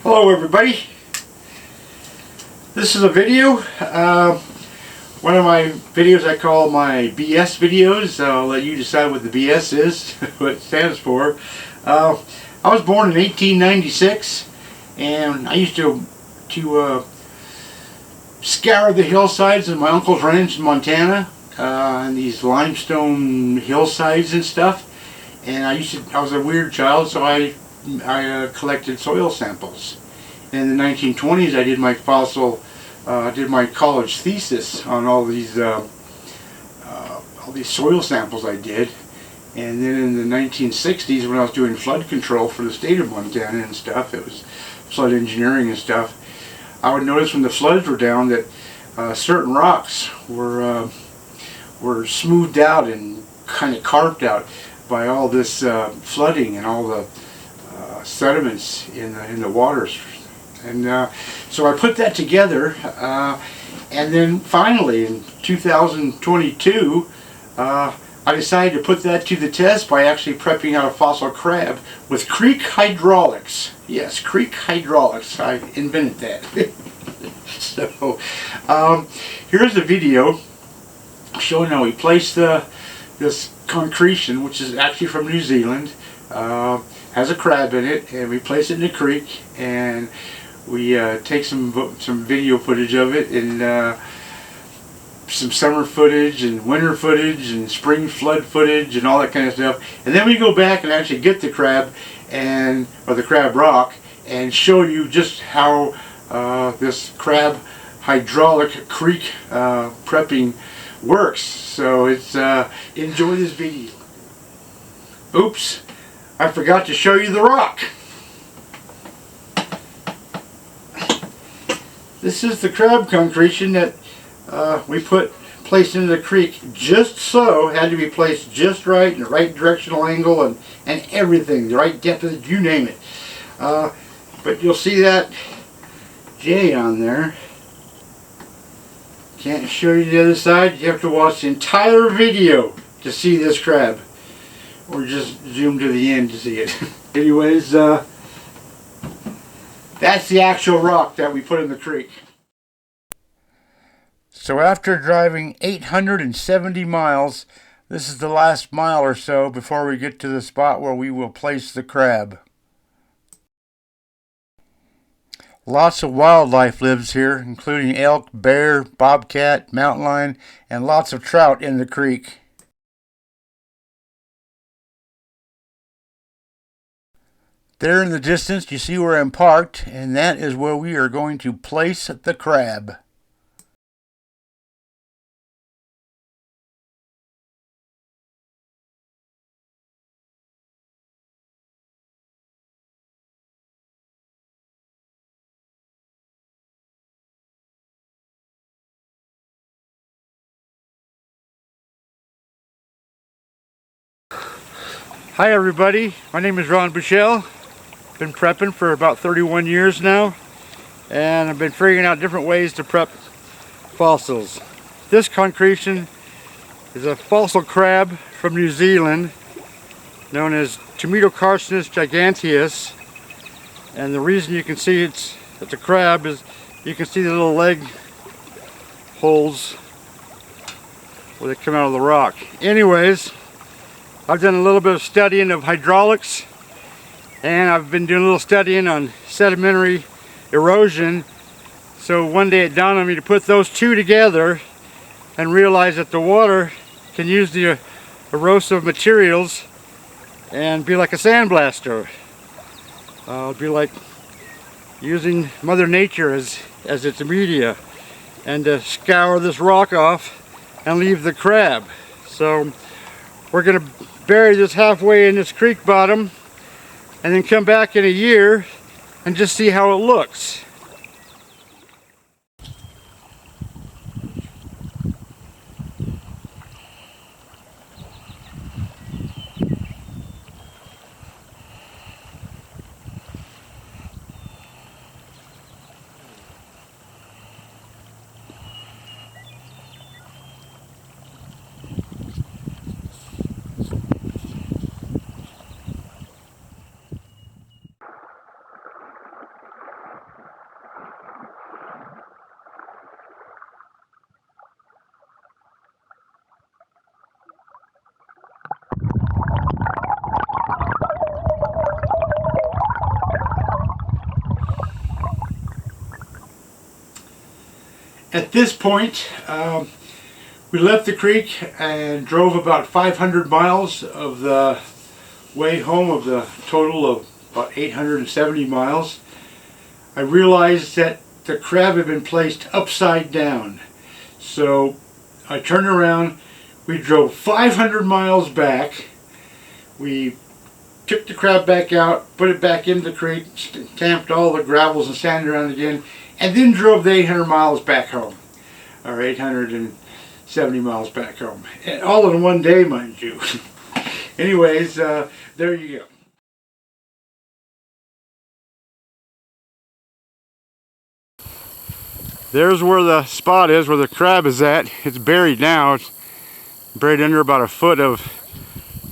Hello everybody, this is a video, one of my videos I call my BS videos. I'll let you decide what the BS is, what it stands for. I was born in 1896 and I used to scour the hillsides of my uncle's ranch in Montana, and these limestone hillsides and stuff, and I was a weird child, so I collected soil samples. In the 1920s, I did my college thesis on all these soil samples I did. And then in the 1960s, when I was doing flood control for the state of Montana and stuff, it was flood engineering and stuff, I would notice when the floods were down that certain rocks were smoothed out and kind of carved out by all this flooding and all the sediments in the waters. And so I put that together, and then finally in 2022 I decided to put that to the test by actually prepping out a fossil crab with creek hydraulics. Yes, creek hydraulics. I invented that. So here's a video showing how we place this concretion, which is actually from New Zealand, has a crab in it, and we place it in the creek, and we take some video footage of it, and some summer footage and winter footage and spring flood footage and all that kind of stuff, and then we go back and actually get the crab or the crab rock and show you just how this crab hydraulic creek prepping works. So it's enjoy this video. Oops, I forgot to show you the rock. This is the crab concretion that we placed into the creek, just so. Had to be placed just right, in the right directional angle, and everything, the right depth, you name it. But you'll see that J on there. Can't show you the other side. You have to watch the entire video to see this crab, or just zoom to the end to see it. Anyways, that's the actual rock that we put in the creek. So after driving 870 miles, this is the last mile or so before we get to the spot where we will place the crab. Lots of wildlife lives here, including elk, bear, bobcat, mountain lion, and lots of trout in the creek. There in the distance you see where I'm parked, and that is where we are going to place the crab. Hi everybody, my name is Ron Bushell. Been prepping for about 31 years now, and I've been figuring out different ways to prep fossils. This concretion is a fossil crab from New Zealand known as Tometocarcinus giganteus, and the reason you can see it's a crab is you can see the little leg holes where they come out of the rock. Anyways, I've done a little bit of studying of hydraulics, and I've been doing a little studying on sedimentary erosion. So one day it dawned on me to put those two together and realize that the water can use the erosive materials and be like a sandblaster. It'll be like using Mother Nature as its media, and to scour this rock off and leave the crab. So we're going to bury this halfway in this creek bottom, and then come back in a year and just see how it looks. At this point, we left the creek and drove about 500 miles of the way home of the total of about 870 miles. I realized that the crab had been placed upside down. So I turned around, we drove 500 miles back, we took the crab back out, put it back into the creek, stamped all the gravels and sand around again, and then drove the 800 miles back home. Or 870 miles back home. And all in one day, mind you. Anyways, there you go. There's where the spot is, where the crab is at. It's buried now. It's buried under about a foot of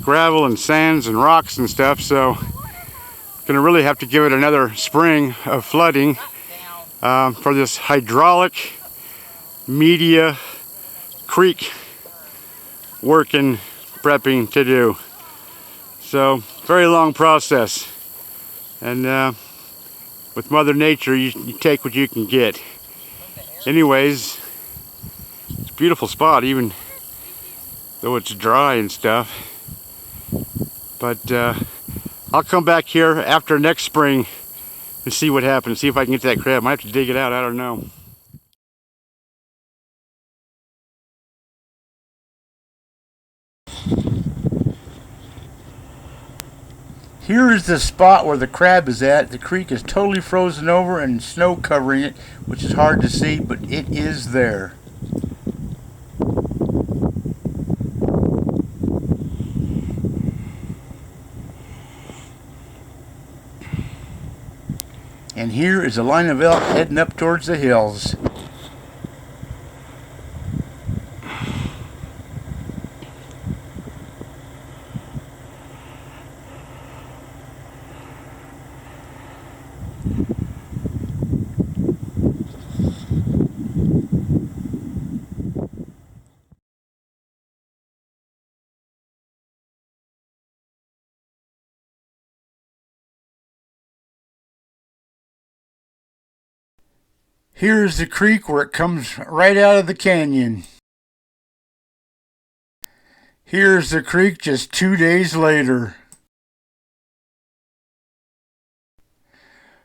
gravel and sands and rocks and stuff, so gonna really have to give it another spring of flooding for this hydraulic media creek working prepping to do. So very long process, and with Mother Nature you take what you can get. Anyways, it's a beautiful spot even though it's dry and stuff. But I'll come back here after next spring and see what happens, see if I can get that crab. I might have to dig it out, I don't know. Here is the spot where the crab is at. The creek is totally frozen over and snow covering it, which is hard to see, but it is there. And here is a line of elk heading up towards the hills. Here's the creek where it comes right out of the canyon. Here's the creek just 2 days later.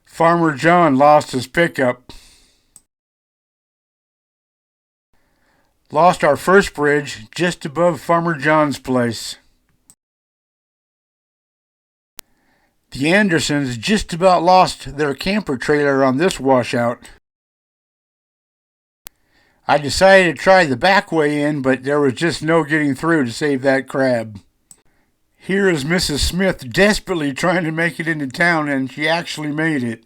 Farmer John lost his pickup. Lost our first bridge just above Farmer John's place. The Andersons just about lost their camper trailer on this washout. I decided to try the back way in, but there was just no getting through to save that crab. Here is Mrs. Smith desperately trying to make it into town, and she actually made it.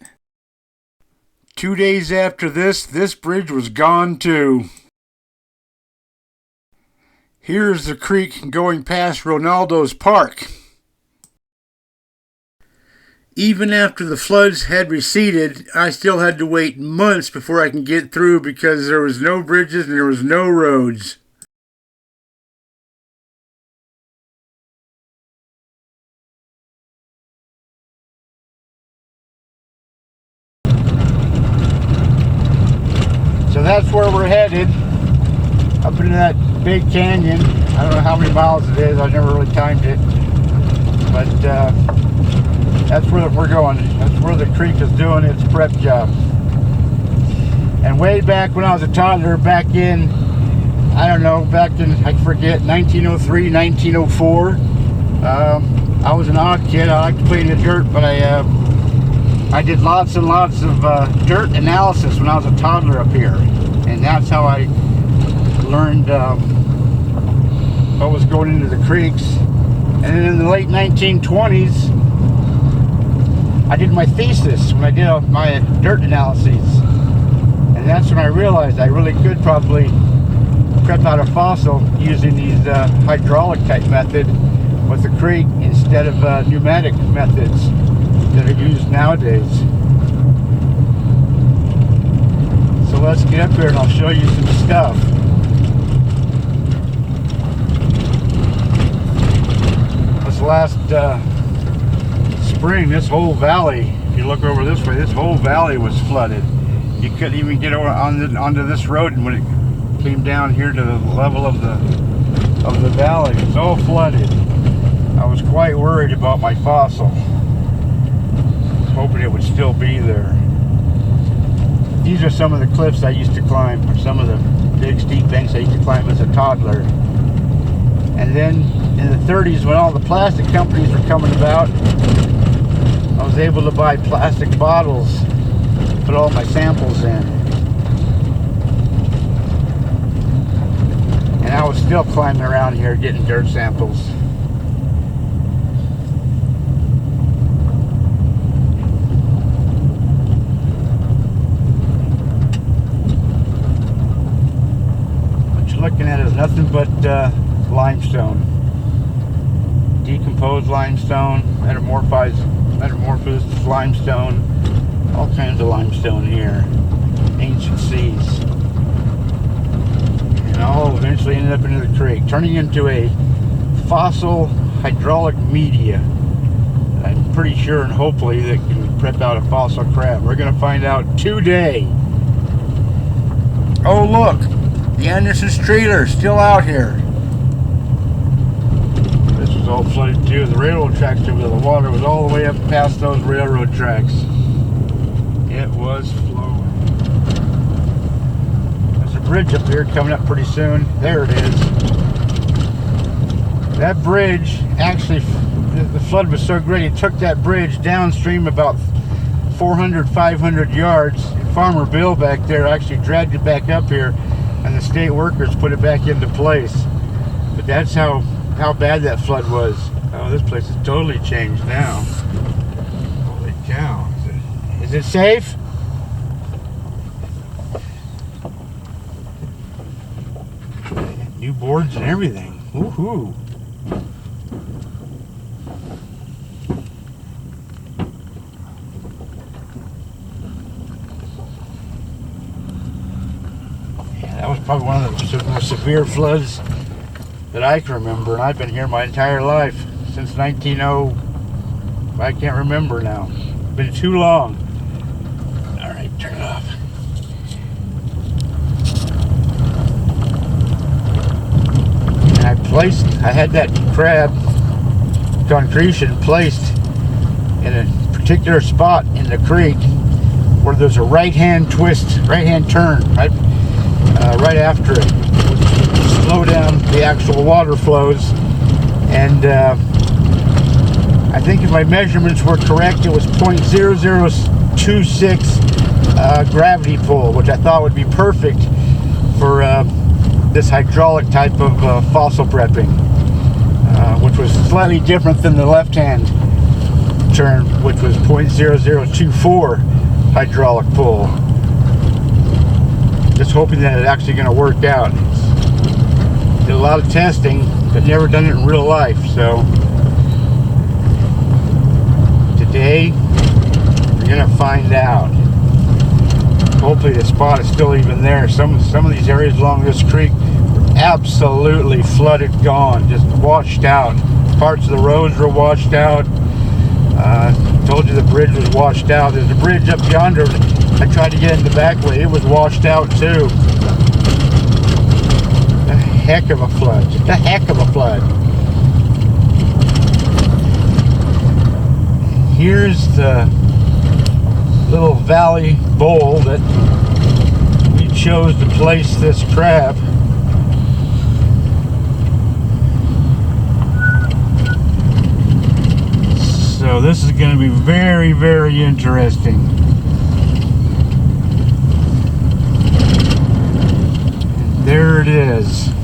2 days after this bridge was gone too. Here's the creek going past Ronaldo's park. Even after the floods had receded, I still had to wait months before I can get through because there was no bridges and there was no roads. So that's where we're headed, up into that big canyon. I don't know how many miles it is, I've never really timed it, but that's where we're going. That's where the creek is doing its prep job. And way back when I was a toddler, back in, I don't know, back in, I forget, 1903, 1904, I was an odd kid. I liked to play in the dirt, but I did lots and lots of dirt analysis when I was a toddler up here. And that's how I learned what was going into the creeks. And then in the late 1920s, I did my thesis when I did my dirt analyses, and that's when I realized I really could probably prep out a fossil using these hydraulic type method with the creek instead of pneumatic methods that are used nowadays. So let's get up here and I'll show you some stuff. This last spring, this whole valley, if you look over this way, this whole valley was flooded. You couldn't even get onto this road when it came down here to the level of the valley. It was all flooded. I was quite worried about my fossil. Hoping it would still be there. These are some of the cliffs I used to climb, or some of the big steep banks I used to climb as a toddler. And then in the 30s, when all the plastic companies were coming about, I was able to buy plastic bottles, put all my samples in. And I was still climbing around here getting dirt samples. What you're looking at is nothing but limestone. Decomposed limestone, metamorphosed limestone, all kinds of limestone here. Ancient seas. And all eventually ended up into the creek, turning into a fossil hydraulic media. I'm pretty sure and hopefully that can prep out a fossil crab. We're going to find out today. Oh look, the Anderson's trailer still out here. This was all flooded too. The railroad tracks over there. The water was all the way up past those railroad tracks. It was flowing. There's a bridge up here coming up pretty soon. There it is. That bridge, actually, the flood was so great, it took that bridge downstream about 400, 500 yards. Farmer Bill back there actually dragged it back up here, and the state workers put it back into place. But that's how bad that flood was. Oh, this place is totally changed now. Holy cow. Is it safe? New boards and everything. Woohoo. Yeah, that was probably one of the most severe floods that I can remember, and I've been here my entire life since 1900. I can't remember now. It's been too long. All right, turn it off. And I had that crab concretion placed in a particular spot in the creek where there's a right-hand twist, right-hand turn, right after it. Slow down the actual water flows, and I think if my measurements were correct, it was 0.0026 gravity pull, which I thought would be perfect for this hydraulic type of fossil prepping, which was slightly different than the left-hand turn, which was 0.0024 hydraulic pull. Just hoping that it's actually going to work out. Did a lot of testing, but never done it in real life. So today we're gonna find out. Hopefully the spot is still even there. Some of these areas along this creek were absolutely flooded, gone, just washed out. Parts of the roads were washed out. Told you the bridge was washed out. There's a bridge up yonder. I tried to get in the back way. It was washed out too. Heck of a flood. Just a heck of a flood. Here's the little valley bowl that we chose to place this crab. So this is going to be very, very interesting. And there it is.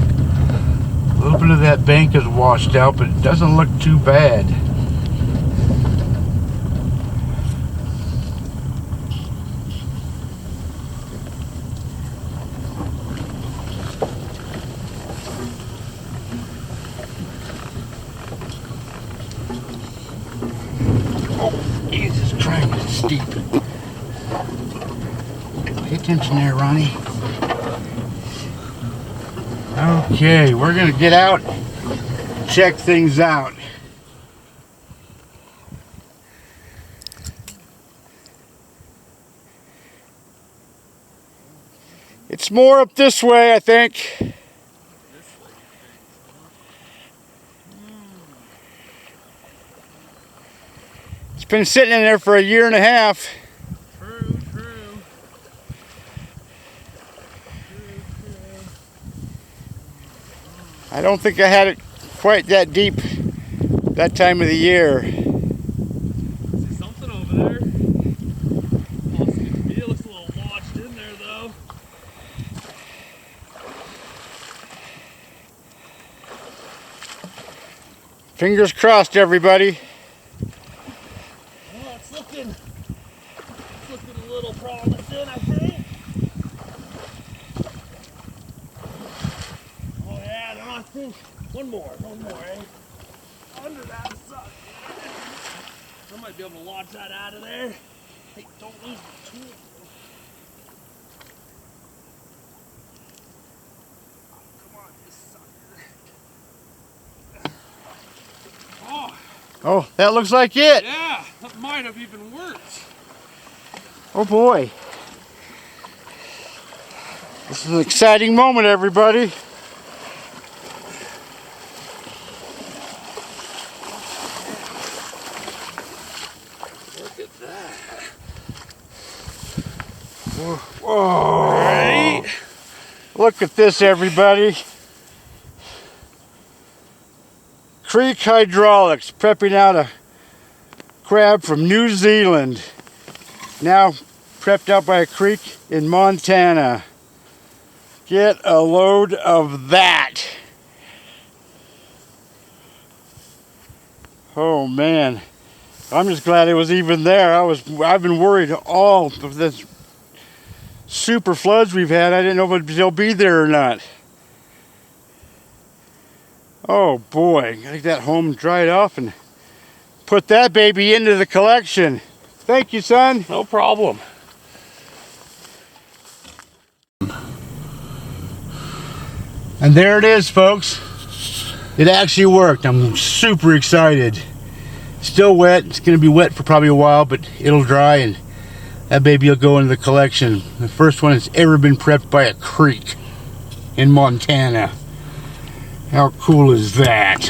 A little bit of that bank is washed out, but it doesn't look too bad. Oh, Jesus Christ, it's steep. Pay attention there, Ronnie. Okay, we're gonna get out, check things out. It's more up this way, I think. It's been sitting in there for a year and a half. True. I don't think I had it quite that deep that time of the year. See something over there? Possibly to me. It looks a little lodged in there though. Fingers crossed, everybody. Well, it's looking a little promising, I think. Oh yeah, then I think one more, eh? Under that suck. I might be able to launch that out of there. Hey, don't lose the tool. Come on, you sucker. Oh, that looks like it. Yeah, that might have even worked. Oh boy. This is an exciting moment, everybody. Look at that. Whoa. Right? Look at this, everybody. Creek Hydraulics, prepping out a crab from New Zealand. Now prepped out by a creek in Montana. Get a load of that. Oh man. I'm just glad it was even there. I've been worried all of this super floods we've had. I didn't know if they'll be there or not. Oh boy, gotta get that home dried off and put that baby into the collection. Thank you, son. No problem. And there it is, folks. It actually worked. I'm super excited. Still wet. It's gonna be wet for probably a while, but it'll dry and that baby will go into the collection. The first one that's ever been prepped by a creek in Montana. How cool is that?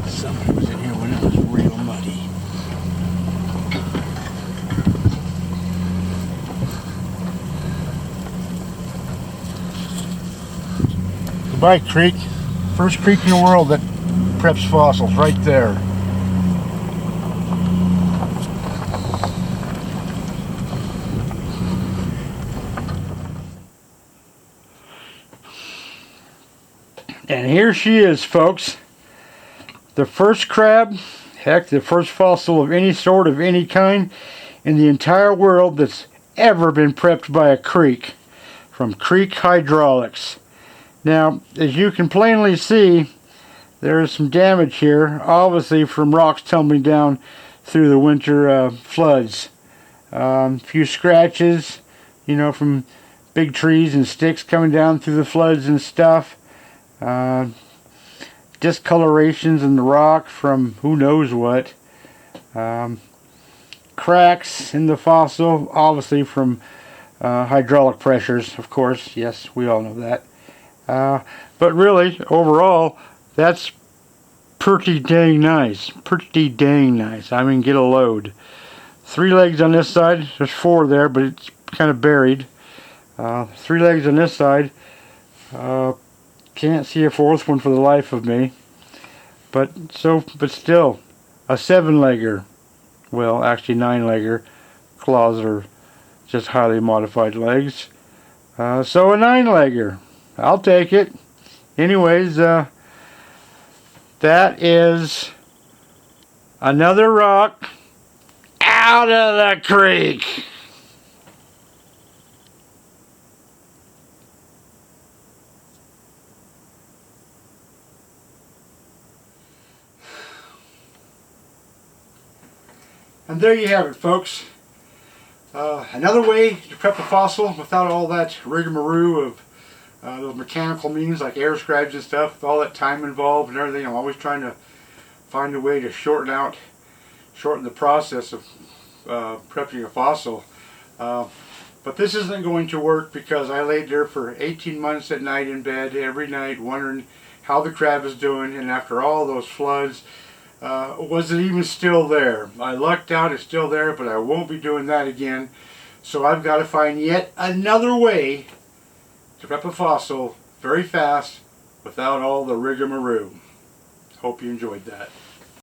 Somebody was in here when it was real muddy. Goodbye, creek. First creek in the world that preps fossils, right there. And here she is, folks. The first crab, heck, the first fossil of any sort, of any kind, in the entire world that's ever been prepped by a creek, from Creek Hydraulics. Now, as you can plainly see, there is some damage here, obviously from rocks tumbling down through the winter floods. A few scratches, you know, from big trees and sticks coming down through the floods and stuff. Discolorations in the rock from who knows what. Cracks in the fossil, obviously from hydraulic pressures, of course. Yes, we all know that. But really, overall, that's pretty dang nice. Pretty dang nice. I mean, get a load. 3 legs on this side. There's 4 there, but it's kind of buried. 3 legs on this side. Can't see a 4th one for the life of me. But still, a 7-legger. Well, actually 9-legger. Claws are just highly modified legs. So a 9-legger. I'll take it. Anyways, that is another rock out of the creek. And there you have it, folks. Another way to prep a fossil without all that rigmarole of those mechanical means like air scribes and stuff, all that time involved and everything. I'm always trying to find a way to shorten the process of prepping a fossil. But this isn't going to work because I laid there for 18 months at night in bed every night wondering how the crab is doing, and after all those floods, was it even still there? I lucked out, it's still there, but I won't be doing that again. So I've got to find yet another way to prep a fossil very fast without all the rigmarole. Hope you enjoyed that.